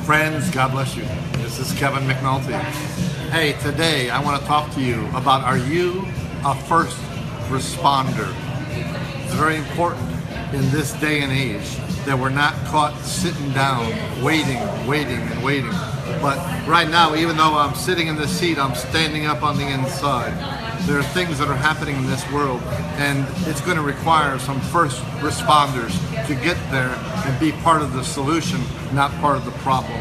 Friends, God bless you. This is Kevin McNulty. Hey, today I want to talk to you about, are you a first responder? It's very important in this day and age that we're not caught sitting down, waiting. But right now, even though I'm sitting in this seat, I'm standing up on the inside. There are things that are happening in this world, and it's going to require some first responders to get there and be part of the solution, not part of the problem.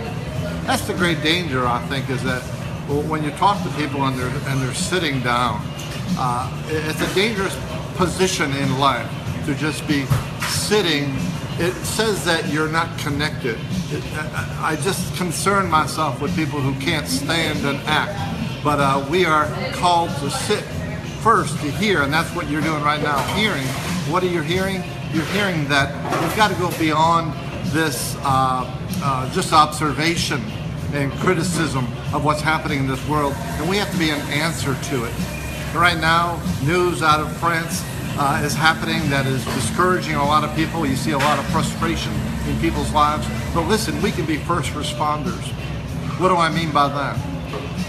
That's the great danger, I think, is that when you talk to people and they're sitting down, it's a dangerous position in life to just be sitting. It says that you're not connected. I just concern myself with people who can't stand and act. But we are called to sit first, to hear, and that's what you're doing right now, hearing. What are you hearing? You're hearing that we've got to go beyond this just observation and criticism of what's happening in this world, and we have to be an answer to it. Right now, news out of France is happening that is discouraging a lot of people. You see a lot of frustration in people's lives. But listen, we can be first responders. What do I mean by that?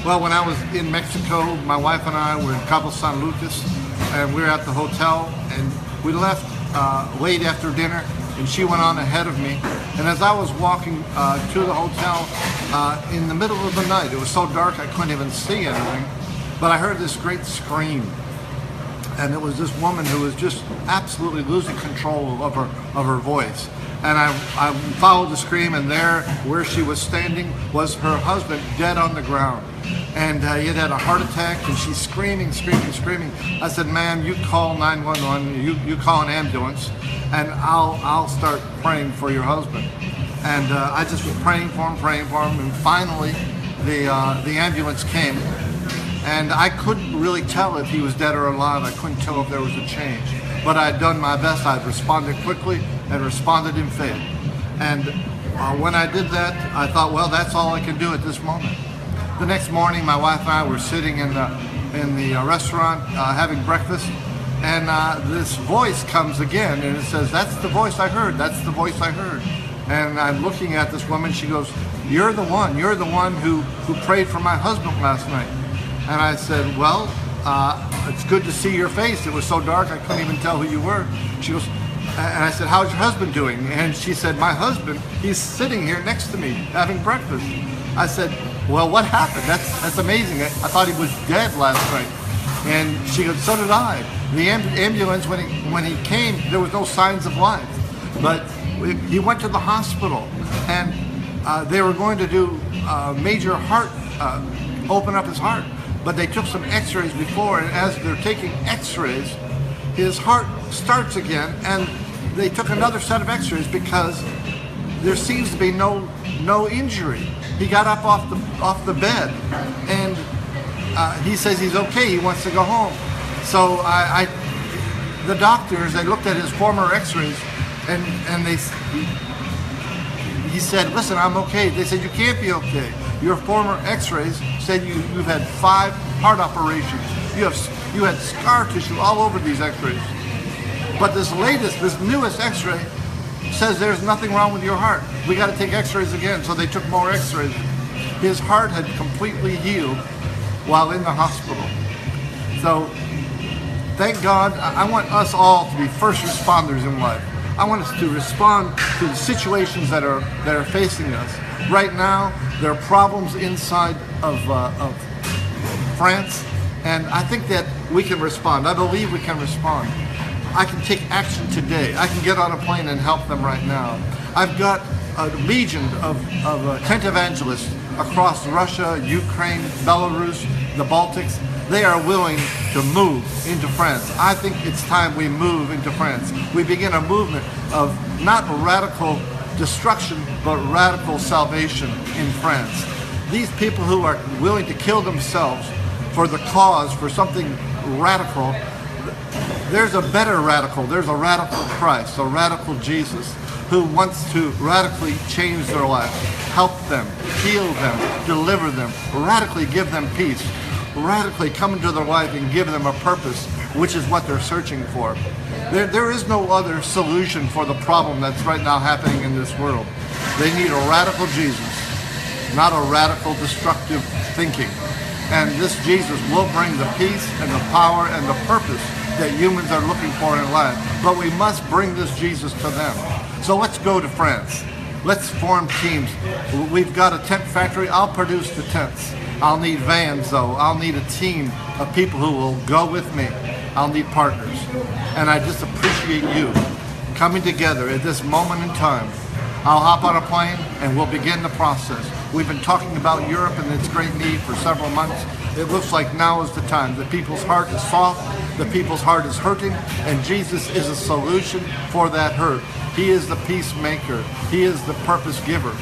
Well, when I was in Mexico, my wife and I were in Cabo San Lucas, and we were at the hotel, and we left late after dinner, and she went on ahead of me. And as I was walking to the hotel in the middle of the night, it was so dark I couldn't even see anything, but I heard this great scream. And it was this woman who was just absolutely losing control of her voice. And I followed the scream, and there, where she was standing, was her husband dead on the ground. And he had a heart attack, and she's screaming. I said, ma'am, you call 911, you call an ambulance, and I'll start praying for your husband. And I just was praying for him, and finally the ambulance came. And I couldn't really tell if he was dead or alive. I couldn't tell if there was a change. But I'd done my best. I'd responded quickly and responded in faith. And when I did that, I thought, well, that's all I can do at this moment. The next morning, my wife and I were sitting in the restaurant having breakfast, and this voice comes again, and it says, that's the voice I heard, that's the voice I heard. And I'm looking at this woman. She goes, you're the one who prayed for my husband last night. And I said, well, it's good to see your face. It was so dark I couldn't even tell who you were. She goes, and I said, how's your husband doing? And she said, my husband, he's sitting here next to me having breakfast. I said, well, what happened? That's amazing. I thought he was dead last night. And she goes, so did I. The ambulance, when he came, there was no signs of life. But he went to the hospital, and they were going to do major heart, open up his heart. But they took some x-rays before, and as they're taking x-rays, his heart starts again, and they took another set of x-rays because there seems to be no injury. He got up off the bed, and he says he's okay, he wants to go home. So the doctors, they looked at his former x-rays, and he said, listen, I'm okay. They said, you can't be okay. Your former x-rays said you've had 5 heart operations. You had scar tissue all over these x-rays. But this newest x-ray says there's nothing wrong with your heart. We got to take x-rays again. So they took more x-rays. His heart had completely healed while in the hospital. So thank God. I want us all to be first responders in life. I want us to respond to the situations that are facing us. Right now, there are problems inside of France, and I think that we can respond. I believe we can respond. I can take action today. I can get on a plane and help them right now. I've got a legion of tent evangelists across Russia, Ukraine, Belarus, the Baltics. They are willing to move into France. I think it's time we move into France. We begin a movement of not radical destruction, but radical salvation in France. These people who are willing to kill themselves for the cause, for something radical, there's a better radical. There's a radical Christ, a radical Jesus, who wants to radically change their life, help them, heal them, deliver them, radically give them peace, radically come into their life and give them a purpose which is what they're searching for. There is no other solution for the problem that's right now happening in this world. They need a radical Jesus, not a radical destructive thinking. And this Jesus will bring the peace and the power and the purpose that humans are looking for in life. But we must bring this Jesus to them. So let's go to France. Let's form teams. We've got a tent factory. I'll produce the tents. I'll need vans though. I'll need a team of people who will go with me. I'll need partners. And I just appreciate you coming together at this moment in time. I'll hop on a plane and we'll begin the process. We've been talking about Europe and its great need for several months. It looks like now is the time. The people's heart is soft, the people's heart is hurting, and Jesus is a solution for that hurt. He is the peacemaker. He is the purpose giver.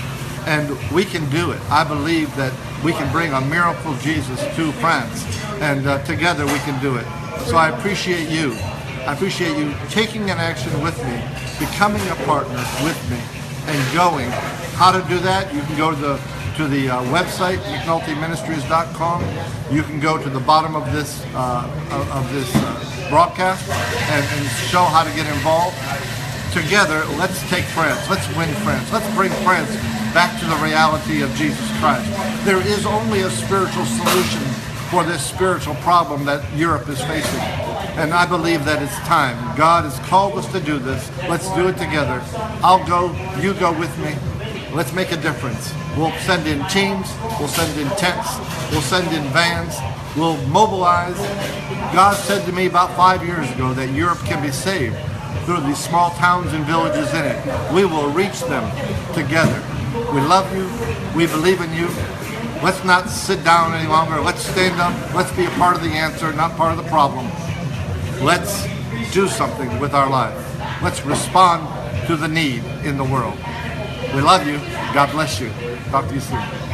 And we can do it. I believe that we can bring a miracle Jesus to France, and together we can do it. So I appreciate you. I appreciate you taking an action with me, becoming a partner with me, and going. How to do that? You can go to the website, McNultyMinistries.com. You can go to the bottom of this broadcast and show how to get involved. Together, let's take France. Let's win France. Let's bring France back to the reality of Jesus Christ. There is only a spiritual solution for this spiritual problem that Europe is facing. And I believe that it's time. God has called us to do this. Let's do it together. I'll go, you go with me. Let's make a difference. We'll send in teams, we'll send in tents, we'll send in vans, we'll mobilize. God said to me about 5 years ago that Europe can be saved through these small towns and villages in it. We will reach them together. We love you. We believe in you. Let's not sit down any longer. Let's stand up. Let's be a part of the answer, not part of the problem. Let's do something with our life. Let's respond to the need in the world. We love you. God bless you. Talk to you soon.